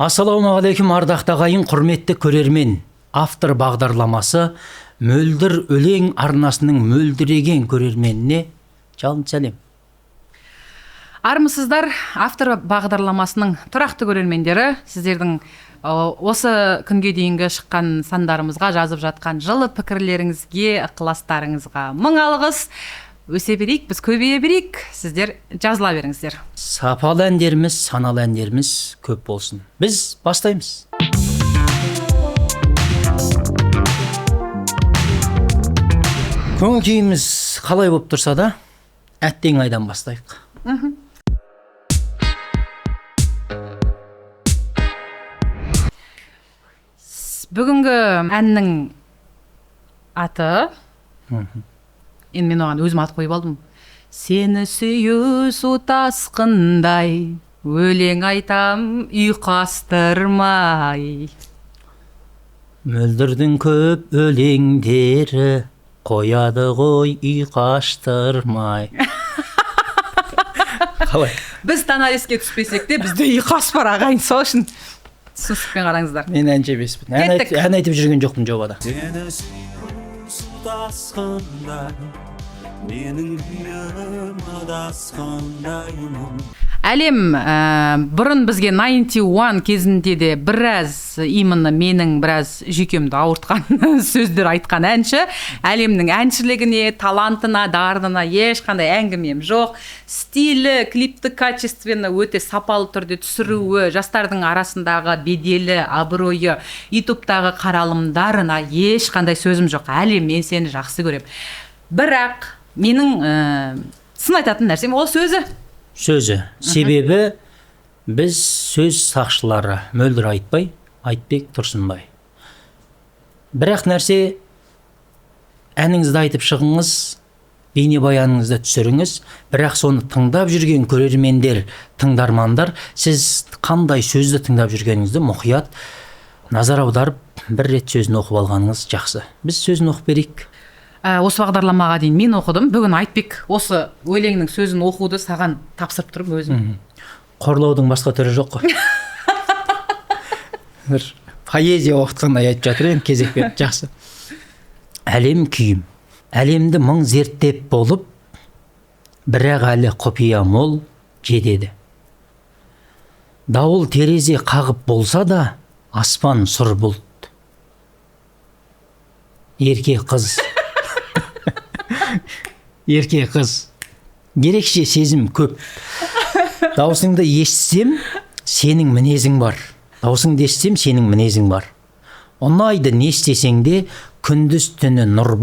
Ассалаумағалейкум ардақты ағайын, құрметті көрермен. Автор бағдарламасы Мөлдір өлең арнасының мөлдіреген көрерменіне жалын сәлем. Армысыздар, автор бағдарламасының тұрақты көрермендері, сіздердің осы күнге дейінгі шыққан сандарымызға, жазып жатқан жылы пікірлеріңізге, ықыластарыңызға мың алғыс. Өсе берейік, біз көбейе берейік, сіздер жазыла беріңіздер. Сапалы әндеріміз, саналы әндеріміз көп болсын. Біз бастаймыз. Көңіл күйіміз қалай болып тұрса да, әттең айдан бастайық. Бүгінгі әннің аты, енді мен оған өзім ат қойып алдым. Сені сүйу су тасқындай, өлең айтам ұйқастырмай. Мөлдірдің көп өлеңдері, қояды ғой ұйқастырмай. Қалай? Біз тональеске түспесек те, бізде ұйқас бар ағайын, сол үшін түсіністікпен қараңыздар. Мен әнші емеспін. Ән айтып жүрген жоқпын жобада. Сені сүйу су тасқындай, менің күйім адасқандаймын. Әлем бұрын бізге 91 кезінде де біраз именно менің біраз жүйкемді ауыртқан сөздер айтқан әнші. Әлемнің әншілігіне, талантына, дарынына ешқандай әңгімем жоқ. Стилі, клипті качественно өте сапалы түрде түсіруі, жастардың арасындағы беделі, абыройы, ютубтағы қаралымдарына ешқандай сөзім жоқ. Әлем, мен сені жақсы көрем. Бірақ менің сын айтатын нәрсем ол сөзі. Себебі біз сөз сақшылары. Мөлдір айтбай, Айтбек Тұрсынбай. Бірақ нәрсе, әніңізді айтып шығыңыз, бейнебаяныңызды түсіріңіз, бірақ соны тыңдап жүрген көрермендер, тыңдармандар, сіз қандай сөзді тыңдап жүргеніңізді мұқият назар аударып, бір рет сөзін оқып алғаныңыз жақсы. Біз сөзін оқып берейік. Осы бағдарламаға дейін мен оқыдым. Бүгін Айтбек осы өлеңнің сөзін оқуды саған тапсырып тұрмын өзім. Қорлаудың басқа түрі жоқ қой. Бір поэзия оқытқандай айтып жатыр енді кезекпен. Жақсы. Әлем күйім. Әлемді мың зерттеп болып, бірақ әлі құпия мол жетеді. Дауыл терезе қағып болса да, аспан сұр бұлт. Ерке қыз. Ерке қыз, ерекше сезім көп. Даусыңды естісем, сенің мінезің бар. Даусыңды естісем, сенің мінезің бар. Ұнайды не істесең де, күндіз түні нұр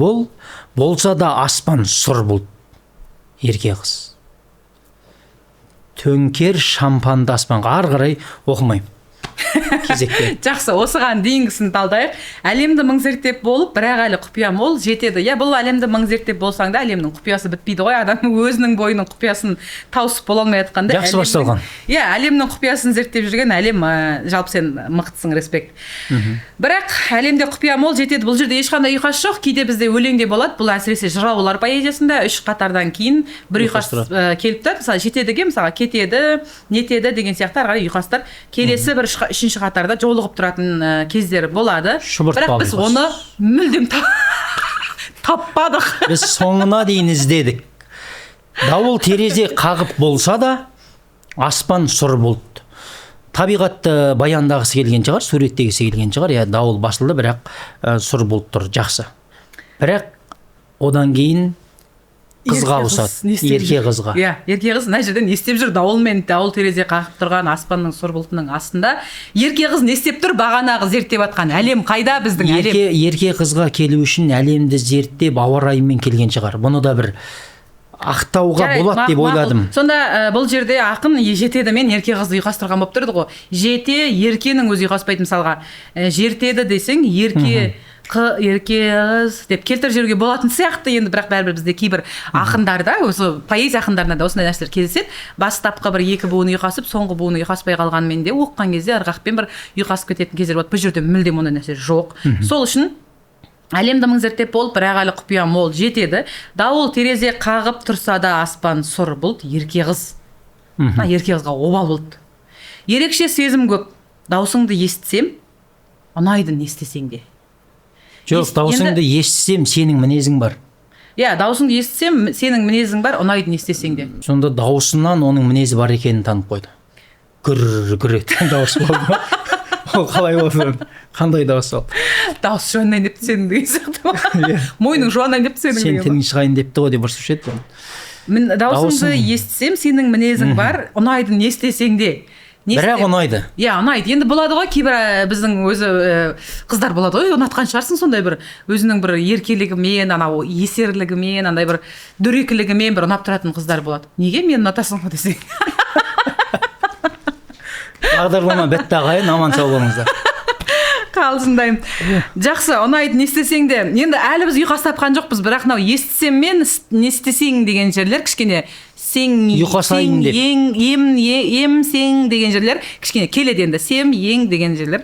болса да аспан сұр бұлт. Ерке қыз. Төңкер шампанды аспанға, ары қарай оқымаймын. Кезекте. Жақсы, осыған дейінгісін талдайық. Әлемді мың зерттеп болып, бірақ әлі құпия мол жетеді. Бұл әлемді мың зерттеп болсаң да, әлемнің құпиясы бітпейді ғой. Адам өзінің бойының құпиясын тауысып бола алмай жатқанда. Жақсы басталған. Әлемнің құпиясын зерттеп жүрген әлем, жалпы сен мықтысың, респект. Бірақ әлемде құпия мол жетеді. Бұл жерде ешқандай ұйқас жоқ. Кейде бізде өлеңде болады. Бұл әсіресе жыраулар поэзиясында 3 қатардан кейін бір ұйқас келіп тұр. Мысалы, жетедіге, мысалы, кетеді, нетеді деген сияқты ары қарай ұйқастар. Келесі бір 3-ші қатарда жолығып тұратын кездері болады. Бірақ біз оны мүлдем таппадық. Біз соңына дейін іздедік. Дауыл терезе қағып болса да, аспан сұр бұлт. Табиғатты баяндағысы келген шығар, суреттегісі келген шығар. Дауыл басылды, бірақ сұр бұлт тұр, жақсы. Бірақ одан кейін қызға ауысады, ерке қызға. Ерке қыз мына жерде не істеп жүр? Дауылмен дауыл терезе қағып тұрған аспанның сұр бұлтының астында. Ерке қыз не істеп тұр? Бағанағы зерттеп атқан әлем қайда біздің әлем? Ерке қызға келу үшін әлемді зерттеп ауа райымен келген шығар. Бұны да бір ақтауға болады деп ойладым. Сонда бұл жерде ақын жетеді мен ерке қызды ұйқастырған болып тұрды ғой. Жете, еркенің өзі ұйқаспайды, мысалға. Жертеді десең, ерке қыз деп келтіріп жіберуге болатын сияқты. Енді бірақ бәрібір бізде кейбір ақындарда, осы поэзия ақындарында да осындай нәрселер кездеседі. Бастапқы бір 2 буын ұйқасып, соңғы буын ұйқаспай қалғанмен де оқыған кезде ырғақпен бір ұйқасып кететін кездер болады. Бұл жерде мүлдем ондай нәрсе жоқ. Сол үшін Әлемді мың зерттеп болып, бірақ әлі құпия мол жетеді. Дауыл терезе қағып тұрса да аспан сұр бұлт, ерке қыз. Ерке қызға обал бұлт. Ерекше сезім көп. даусыңды естісем ұнайды не істесең де. Жоқ, даусыңды естісем сенің мінезің бар. Иә, даусыңды естісем сенің мінезің бар, ұнайды не істесең де. Сонда даусынан оның мінезі бар екенін танып қойды. Гүр еткен дауыс болды ма? Ол қалай болды? Қандай дауыс ол? Дауыс жуанайын депті сенің деген сияқты ма? Мойның жуанайын депті сенің Сен деген тілің шығайын депті ғой деп ұрсушы еді. даусыңды естісем сенің мінезің бар, ұнайды не істесең де. Бірақ ұнайды. Иә, ұнайды. Енді болады ғой, кейбір біздің өзі қыздар болады ғой, ұнатқан шығарсың сондай бір өзінің бір еркелігімен, анау есерлігімен, андай бір дөрекілігімен бір ұнап тұратын қыздар болады. Неге мені ұнатасың ғой десең? Бағдарлама бітті ағайын, аман сау болыңыздар. Қалжыңдаймын. Жақсы, ұнайды не істесең де. Енді әлі біз ұйқас тапқан жоқпыз, бірақ мынау естісем мен не істесең деген жерлер кішкене ұйқасайын деп. Емсең деген жерлер кішкене келеді енді. Сем, ең деген жерлер.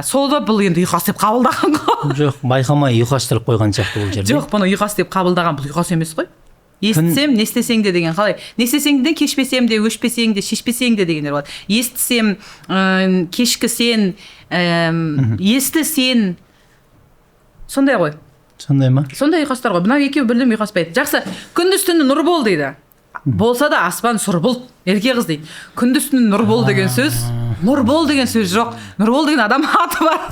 Сол да бұл енді ұйқас деп қабылдаған ғой. Жоқ, байқамай ұйқастырып қойған сияқты бұл жерде. Жоқ, бұны ұйқас деп қабылдаған, бұл ұйқас емес қой. Естісем, не істесең де деген қалай? Не істесең де, кешпесем де, өшпесең де, шешпесең де дегендер болады. Естісем, кешкісен, естісен. Сондай ғой. Сондай ма? Сондай ұйқастар ғой. Мынау екеуі бірден ұйқаспайды. Жақсы, күндіз түні нұр бол дейді. Болса да аспан сұр бұлт, ерке қыз дейді. Күндіз түні нұр бол деген сөз, нұр бол деген сөз жоқ. Нұр бол деген адам аты бар.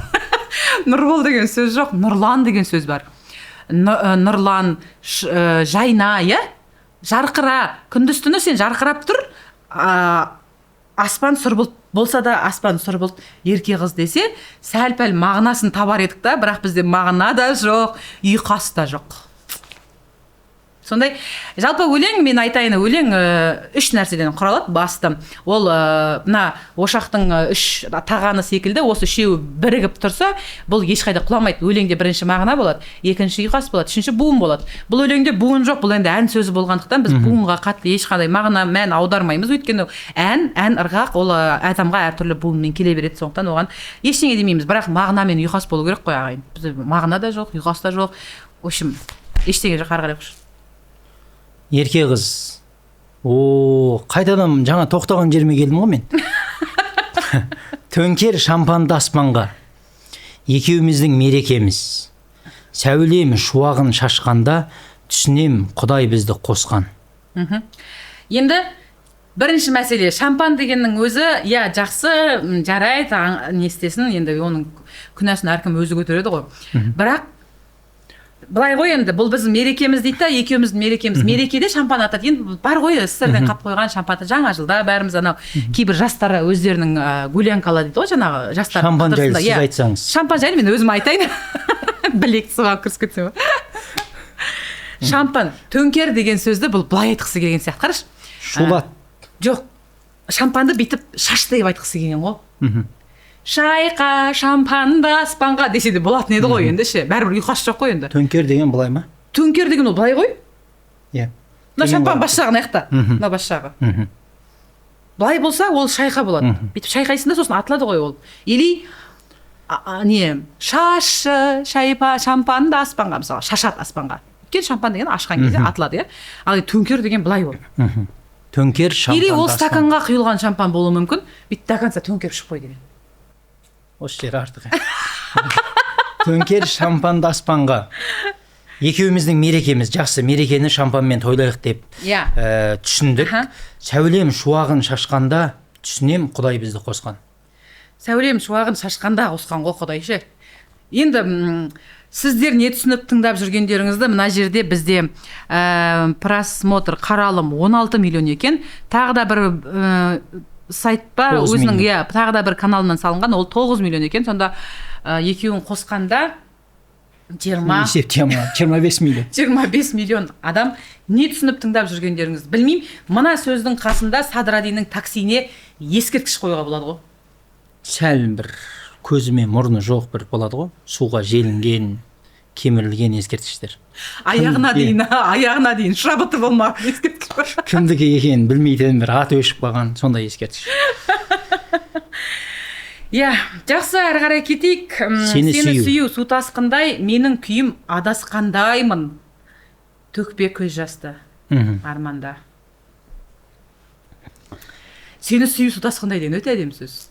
Нұр бол деген сөз жоқ, нұрлан деген сөз бар. Нұрлан, жайна, иә? Жарқыра. Күндіз түні сен жарқырап тұр. Аспан сұр бұлт болса да аспан сұр бұлт, ерке қыз десе, сәл-пәл мағынасын табар едік та, бірақ бізде мағына да жоқ, ұйқас та жоқ. Сондай, жалпы өлең, мен айтайын, өлең үш нәрседен құралады басты. Ол мына ошақтың үш тағаны секілді, осы үшеуі бірігіп тұрса, бұл ешқайда құламайды. Өлеңде бірінші мағына болады, екінші ұйқас болады, үшінші буын болады. Бұл өлеңде буын жоқ, бұл енді ән сөзі болғандықтан біз буынға қатты ешқандай мағына мән аудармаймыз. Өйткені ән ырғақ, ол адамға әртүрлі буынмен келе береді, сондықтан оған ештеңе демейміз. Бірақ мағына мен ұйқас болу керек қой ағайын. Бізде мағына да жоқ, ұйқас та жоқ. В общем, ештеңе жоқ, ары қарай қойшы. Ерке қыз. Қайтадан жаңа тоқтаған жеріме келдім ғой мен. Төнкер шампанды аспанға. Екеуміздің мерекеміз. Сәулем шуағын шашқанда, түсінем Құдай бізді қосқан. Енді бірінші мәселе, шампан дегеннің өзі, иә, жақсы, жарайды, не істесін, енді оның күнәсін әркім өзі көтереді ғой. Бірақ былай ғой, енді бұл біздің мерекеміз дейді да, екеуміздің мерекеміз. Мерекеде шампан атады. Енді бар ғой, сіздерден қап қойған шампанды жаңа жылда бәріміз анау кейбір жастар өздерінің гулянкала дейді ғой, жаңағы жастар. Шампан жайлы сіз айтсаңыз. Шампан жайлы мен өзім айтайын. Білек сұға көрсетсем. Шампан, төнкер деген сөзді бұл былай айтқысы келген сияқты. Қараш. Шулат. Жоқ. Шампанды бүйтіп шашты деп айтқысы келген ғой. Шайқа, шампанды аспанға десе де болатын еді ғой енді ше. Бәрібір ұйқас жоқ қой енді. Төнкер деген былай ма? Төнкер деген ол былай ғой. Иә. Мына шампан бас жағы аяқта. Мына бас жағы. Былай болса ол шайқа болады. Бүйтіп шайқайсың да сосын атылады ғой ол. Или не, шашы, шампанды аспанға мысалы, шашат аспанға. Өйткені шампан деген ашқан кезде атылады, иә. Ал төнкер деген былай ғой. Төнкер шампанды аспанға. Или ол стаканға құйылған шампан болуы мүмкін. Бүйтіп стаканса төнкер шығып қой деген. Осы жері артық. Төнкер шампанды аспанға. Екеуміздің мерекеміз, жақсы мерекені шампанмен тойлайық деп түсіндік. Сәулем шуағын шашқанда, түсінем Құдай бізді қосқан. Сәулем шуағын шашқанда қосқан ғой Құдай ше. Енді сіздер не түсініп тыңдап жүргендеріңізді мына жерде бізде просмотр қаралым 16 миллион екен. Тағы да бір сайт па өзінің тағы да бір каналынан салынған, ол 9 миллион екен. Сонда екеуін қосқанда 25 миллион. 25 миллион адам не түсініп тыңдап жүргендеріңізді білмеймін. Мына сөздің қасында Садрадидің таксиіне ескерткіш қоюға болады ғой. Сәл бір көзіме мұрны жоқ бір болады ғой. Суға желінген, кемірілген ескерткіштер. Аяғына дейін шабыты болмақ ескерткіш. Кімдікі екенін білмейтін бір аты өшіп қалған сондай ескерткіш. Иә, жақсы, әрі қарай кетейік. Сені сүю су тасқындай, менің күйім адасқандаймын. Төкпе көз жасты арманда. Сені сүю су тасқындай деген өте әдемі сөз.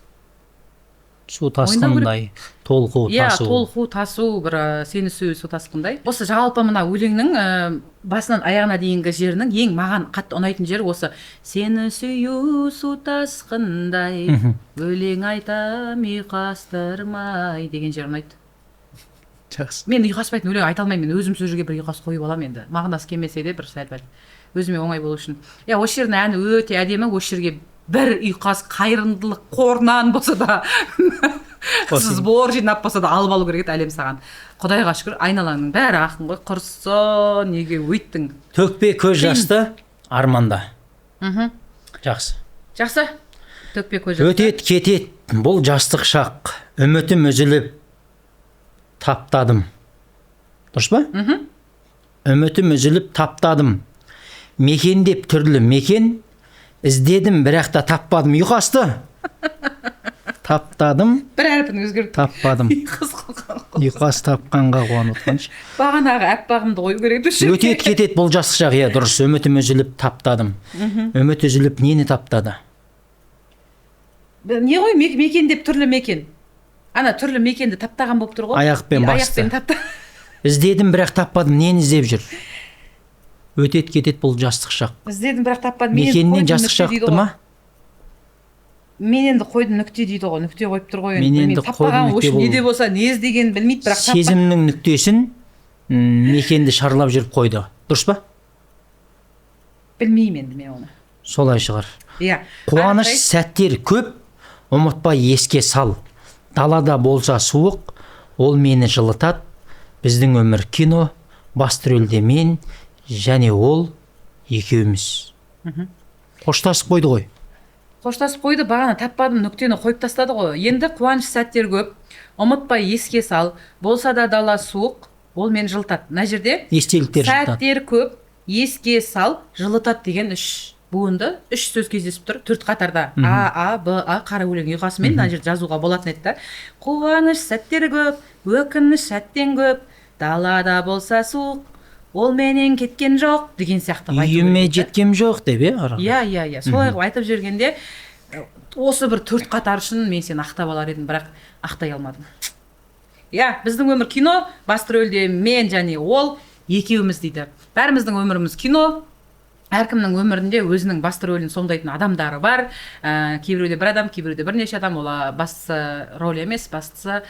су тасқындай, толқу Иә, тасу. толқу тасу, бір сені сүйу су тасқындай. Осы жалпы мына өлеңнің басынан аяғына дейінгі жерінің ең маған қатты ұнайтын жері осы сені сүйу су тасқындай, өлең айтам ұйқастырмай деген жер ұнайды. Жақсы. Мен ұйқаспайтын өлең айта алмаймын, мен өзім сол жерге бір ұйқас қойып аламын енді. Мағынасы келмесе де бір сәл-пәл өзіме оңай болу үшін. Иә, осы жердің әні өте әдемі, осы жерге бір ұйқас қайырымдылық қорынан болса да сбор жинап болса да алып алу керек еді әлем саған. Құдайға шүкір, айналаңның бәрі ақын ғой, құрсын, неге өйттің. Төкпе көз жасты арманда. Жақсы. Жақсы. Төкпе көз жасты. Өтет кетет бұл жастық шақ, үмітім үзіліп таптадым. Дұрыс па? Үмітім үзіліп таптадым. Мекендеп түрлі мекен, іздедім, бірақ та таппадым. Ұйқасты. Таптадым. Бір әрпін өзгеріп Таппадым. Ұйқас тапқанға қуанып отқаншы. бағанағы әппағымды қою керек еді. Өтет кетет бұл жастық шақ, иә, дұрыс. Үмітім үзіліп таптадым. Үміт үзіліп нені таптады? Не ғой, мекен деп түрлі мекен. Ана түрлі мекенді таптаған болып тұр ғой. Аяқпен басты. Аяқпен тапты. Іздедім, бірақ таппадым. Нені іздеп жүр? Өтет кетет бұл жастық шақ. Іздедім, бірақ таппадым. Мекеннен жастық шақты ма? Мен енді қойдым нүкте дейді ғой, нүкте қойып тұр ғой. Мен енді таппаған қойдым, нүкте не де болса, не іздегенін білмейді, бірақ таппады. Сезімнің нүктесін мекенді шарлап жүріп қойды. Дұрыс па? Білмеймін енді мен оны. Солай шығар. Иә. Қуаныш сәттер көп, ұмытпай еске сал. Далада болса суық, ол мені жылытады. Біздің өмір кино, басты рөлде мен және ол екеуміз. Қоштасып қойды ғой. Қоштасып қойды, бағана таппадым нүктені қойып тастады ғой. Енді қуаныш сәттер көп, ұмытпай еске сал, болса да дала суық, ол мені жылытады. Мына жерде Естеліктер жылытады. сәттер көп, еске сал, жылытады деген үш буынды, үш сөз кездесіп тұр, төрт қатарда. А, Б, А, қара өлең ұйқасымен мына жерде жазуға болатын еді да. Қуаныш сәттер көп, өкініш сәттен көп, далада болса суық, ол менен кеткен жоқ деген сияқты. Үйіме жеткем жоқ деп, Иә, солай қылып айтып жүргенде осы бір төрт қатар үшін мен сені ақтап алар едім, бірақ ақтай алмадым. Иә, біздің өмір кино, басты рөлде мен және ол екеуміз дейді. Бәріміздің өміріміз кино. Әркімнің өмірінде өзінің басты рөлін сомдайтын адамдары бар. Кейбіреуде бір адам, кейбіреуде бірнеше адам, ол басты рөл емес, бастысы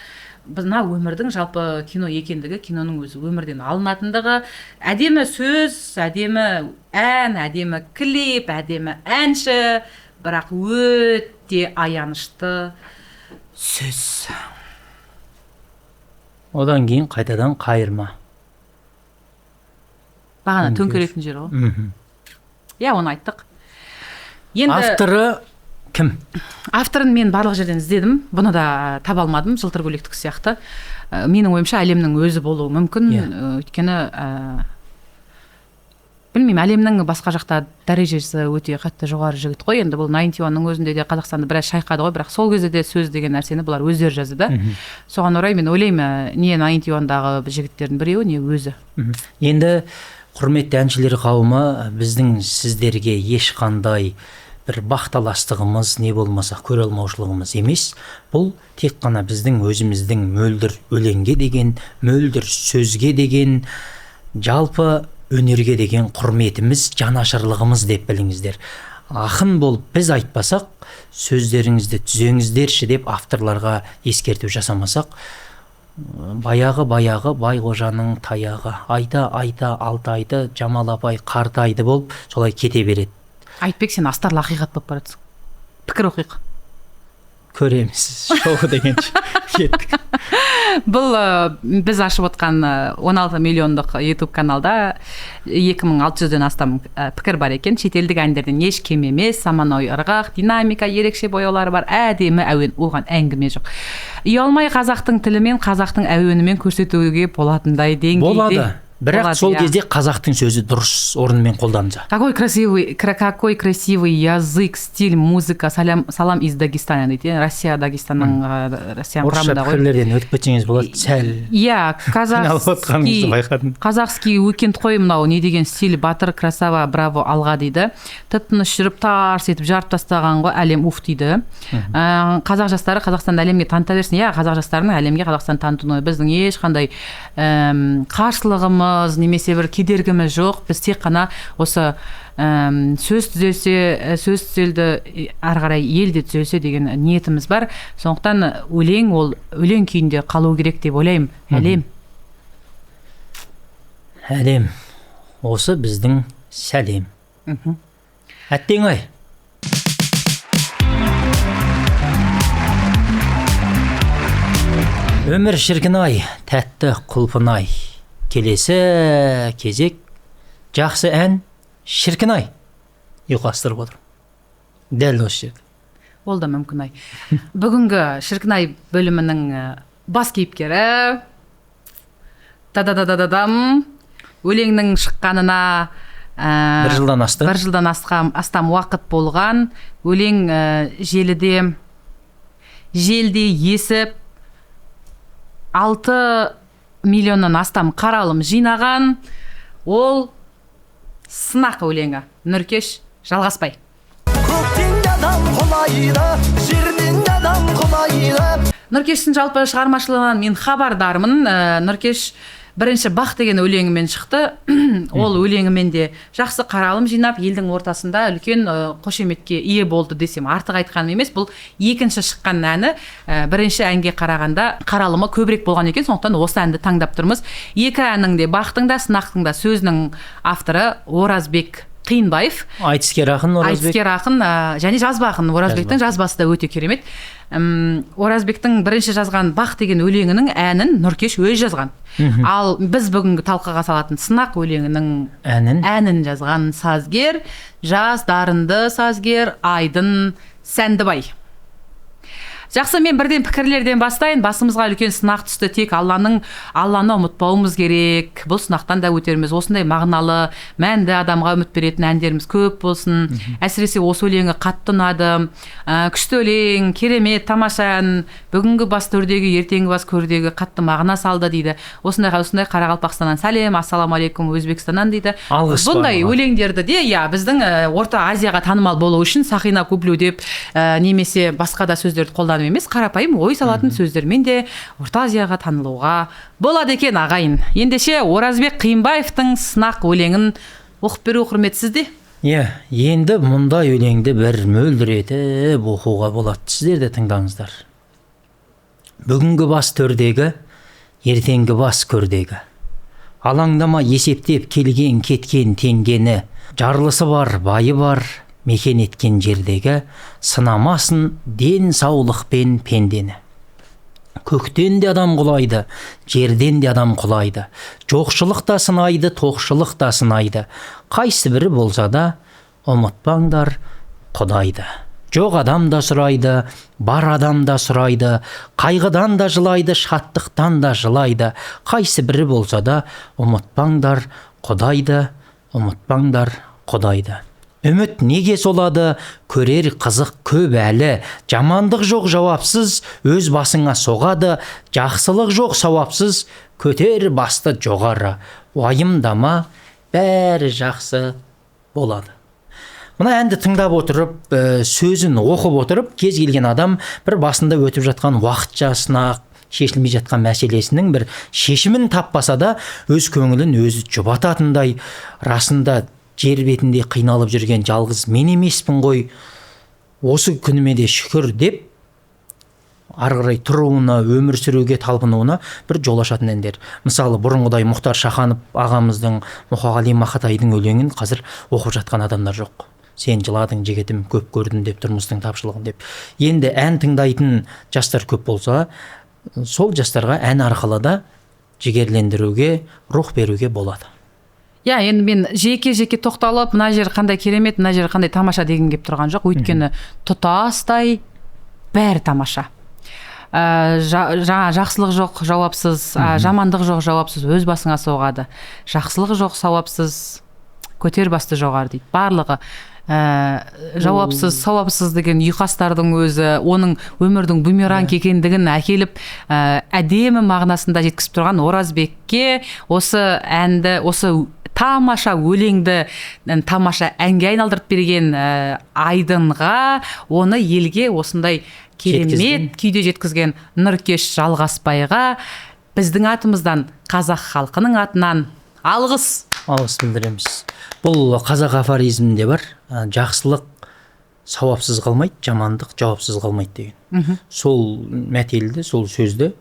мына өмірдің жалпы кино екендігі, киноның өзі өмірден алынатындығы, әдемі сөз, әдемі ән, әдемі клип, әдемі әнші, бірақ өте аянышты сөз. Одан кейін қайтадан қайырма. Бағана төңкеретін жер ғой. Иә, оны айттық. Авторы кім? Авторын мен барлық жерден іздедім, бұны да таба алмадым, жылтыр көйлектік сияқты. Менің ойымша әлемнің өзі болуы мүмкін, өйткені білмеймін, әлемнің басқа жақта дәрежесі өте қатты жоғары жігіт қой. Енді бұл 91-ның өзінде де Қазақстанды біраз шайқады ғой, бірақ сол кезде де сөз деген нәрсені бұлар өздері жазды да. Соған орай мен ойлаймын, не 91-дағы жігіттердің біреуі, не өзі. Енді құрметті әншілер қауымы, біздің сіздерге ешқандай бір бақталастығымыз, не болмаса көре алмаушылығымыз емес. Бұл тек қана біздің өзіміздің мөлдір өлеңге деген, мөлдір сөзге деген, жалпы өнерге деген құрметіміз, жанашырлығымыз деп біліңіздер. Ақын болып біз айтпасақ, сөздеріңізді түзеңіздерші деп авторларға ескерту жасамасақ, баяғы Байғожаның таяғы, айта алты айды, Жамал апай қартайды болып солай кете береді. Айтбек, сен астарлы ақиқат болып баратсың. Пікір оқиық. Көреміз, шоу дегенше кеттік. Бұл біз ашып отқан 16 миллиондық YouTube каналда 2600-ден астам пікір бар екен. Шетелдік әндерден еш кем емес, заманауи ырғақ, динамика, ерекше бояулары бар, әдемі әуен, оған әңгіме жоқ. Ұялмай қазақтың тілімен, қазақтың әуенімен көрсетуге болатындай деңгейде. Болады. бірақ болады, сол иә. кезде қазақтың сөзі дұрыс орнымен қолданса. Какой красивый язык, стиль, музыка, салам из Дагестана дейді. Россия, Дагестанның Россияның Орысша құрамында ғой. пікірлерден өтіп кетсеңіз болады, сәл. Иә, Қиналып отқаныңызды байқадым. казахский уикенд қой мынау, не деген стиль, батыр, красава, браво, алға дейді. Тып-тыныш жүріп тарс етіп жарып тастаған ғой, әлем уф дейді. Қазақ жастары Қазақстанды әлемге таныта берсін. Иә, қазақ жастарының әлемге Қазақстанды танытуына біздің ешқандай қарсылығымыз немесе бір кедергіміз жоқ. Біз тек қана осы сөз түзелді ары қарай елде түзелсе деген ниетіміз бар. Сондықтан өлең ол өлең күйінде қалу керек деп ойлаймын. Әлем. Осы біздің сәлем. Әттең ай. Өмір шіркін ай, тәтті құлпын ай. Келесі кезек жақсы ән шіркін ай. Ұйқастырып отыр. Дәл осы жерде. Ол да мүмкін ай. Бүгінгі шіркін ай бөлімінің бас кейіпкері та-да-да-да-дам өлеңнің шыққанына бір жылдан астам уақыт болған. Өлең желде есіп 6 миллионнан астам қаралым жинаған. Ол сынақ өлеңі. Нұркеш Жалғасбай. Көктен адам құлайды, жерден адам құлайды. Нұркештің жалпы шығармашылығынан мен хабардармын. Нұркеш бірінші бақ деген өлеңімен шықты. Ол өлеңімен де жақсы қаралым жинап, елдің ортасында үлкен қошеметке ие болды десем артық айтқаным емес. Бұл екінші шыққан әні. Бірінші әнге қарағанда қаралымы көбірек болған екен, сондықтан осы әнді таңдап тұрмыз. Екі әннің де, бақтың да, сынақтың да сөзінің авторы Оразбек Қиынбаев. Айтыскер ақын Оразбек. Айтыскер ақын және жазба ақын. Оразбектің жазбасы да өте керемет. Оразбектің бірінші жазған бақ деген өлеңінің әнін Нұркеш өз жазған. Ал біз бүгінгі талқыға салатын сынақ өлеңінің әнін жазған сазгер, жас дарынды сазгер Айдын Сәндібай. Жақсы, мен бірден пікірлерден бастайын. Басымызға үлкен сынақ түсті. Тек Алланы ұмытпауымыз керек. Бұл сынақтан да өтерміз. Осындай мағыналы, мәнді адамға үміт беретін әндеріміз көп болсын. Әсіресе осы өлеңі қатты ұнады. Күшті өлең, керемет, тамаша ән. Бүгінгі бас төрдегі, ертеңгі бас көрдегі қатты мағына салды дейді. Осындай Қарақалпақстаннан сәлем, ассаламалейкум, Өзбекстаннан дейді. Бұндай өлеңдерді де, біздің Орта Азияға танымал болу үшін сақина куплю деп немесе басқа да сөздерді қолданып емес, қарапайым ой салатын сөздермен де Орта Азияға танылуға болады екен ағайын. Ендеше Оразбек Қиынбаевтың сынақ өлеңін оқып беру құрмет сізде. Енді мұндай өлеңді бір мөлдіретіп оқуға болады. Сіздер де тыңдаңыздар. Бүгінгі бас төрдегі, ертеңгі бас көрдегі. Алаңдама есептеп келген кеткен теңгені, жарлысы бар, байы бар, мекен еткен жердегі, сынамасын ден саулықпен пендені. Көктен де адам құлайды, жерден де адам құлайды. Жоқшылық та сынайды, тоқшылық та сынайды. Қайсы бірі болса да, ұмытпаңдар Құдайды. Жоқ адам да сұрайды, бар адам да сұрайды. Қайғыдан да жылайды, шаттықтан да жылайды. Қайсы бірі болса да, ұмытпаңдар Құдайды, ұмытпаңдар Құдайды. Үміт неге солады, көрер қызық көп әлі. Жамандық жоқ жауапсыз, өз басыңа соғады. Жақсылық жоқ сауапсыз, көтер басты жоғары. Уайымдама, бәрі жақсы болады. Мына әнді тыңдап отырып, сөзін оқып отырып, кез келген адам бір басында өтіп жатқан уақытша сынақ, шешілмей жатқан мәселесінің бір шешімін таппаса да, өз көңілін өзі жұбататындай, расында жер бетінде қиналып жүрген жалғыз мен емеспін ғой, осы күніме де шүкір деп, ары қарай тұруына, өмір сүруге талпынуына бір жол ашатын әндер. Мысалы, бұрынғыдай Мұхтар Шаханов ағамыздың, Мұқағали Мақатайдың өлеңін қазір оқып жатқан адамдар жоқ. Сен жыладың жігітім, көп көрдім деп, тұрмыстың тапшылығын деп. Енді ән тыңдайтын жастар көп болса, сол жастарға ән арқылы да жігерлендіруге, рух беруге болады. Енді мен жеке тоқталып, мына жер қандай керемет, мына жер қандай тамаша деген кеп тұрған жоқ. Өйткені тұтастай бәрі тамаша. жаңа жақсылық жоқ жауапсыз, жамандық жоқ жауапсыз өз басыңа соғады. Жақсылық жоқ сауапсыз көтер басты жоғары дейді. Барлығы жауапсыз, сауапсыз деген ұйқастардың өзі оның өмірдің бумеранг екендігін әкеліп әдемі мағынасында жеткізіп тұрған Оразбекке осы әнді, осы тамаша өлеңді тамаша әнге айналдырып берген Айдынға, оны елге осындай керемет күйде жеткізген Нұркеш Жалғасбайға біздің атымыздан, қазақ халқының атынан алғыс білдіреміз. Бұл қазақ афоризмінде бар, жақсылық сауапсыз қалмайды, жамандық жауапсыз қалмайды деген. Сол мәтелді, сол сөзді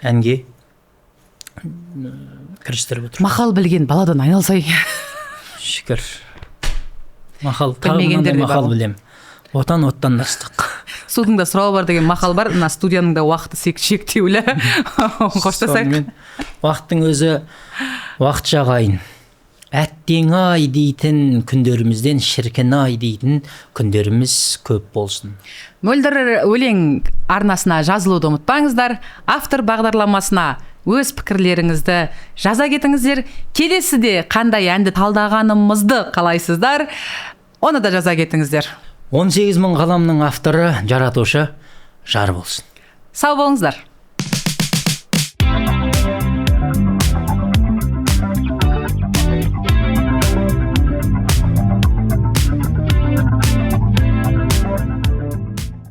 әнге кірістіріп отыр. Мақал білген баладан айналсай. Шүкір. Тағы мақал білем. Отан оттандастық. Судың да сұрауы бар деген мақал бар. Мына студияның да уақыты шектеулі. Қоштасайық. Уақыттың өзі уақыт жағайын. Әттең ай дейтін күндерімізден шіркін ай дейтін күндеріміз көп болсын. Мөлдір өлең арнасына жазылуды ұмытпаңыздар. Автор бағдарламасына өз пікірлеріңізді жаза кетіңіздер. Келесіде қандай әнді талдағанымызды қалайсыздар, оны да жаза кетіңіздер. 18 мың қаламның авторы, жаратушы жар болсын. Сау болыңыздар.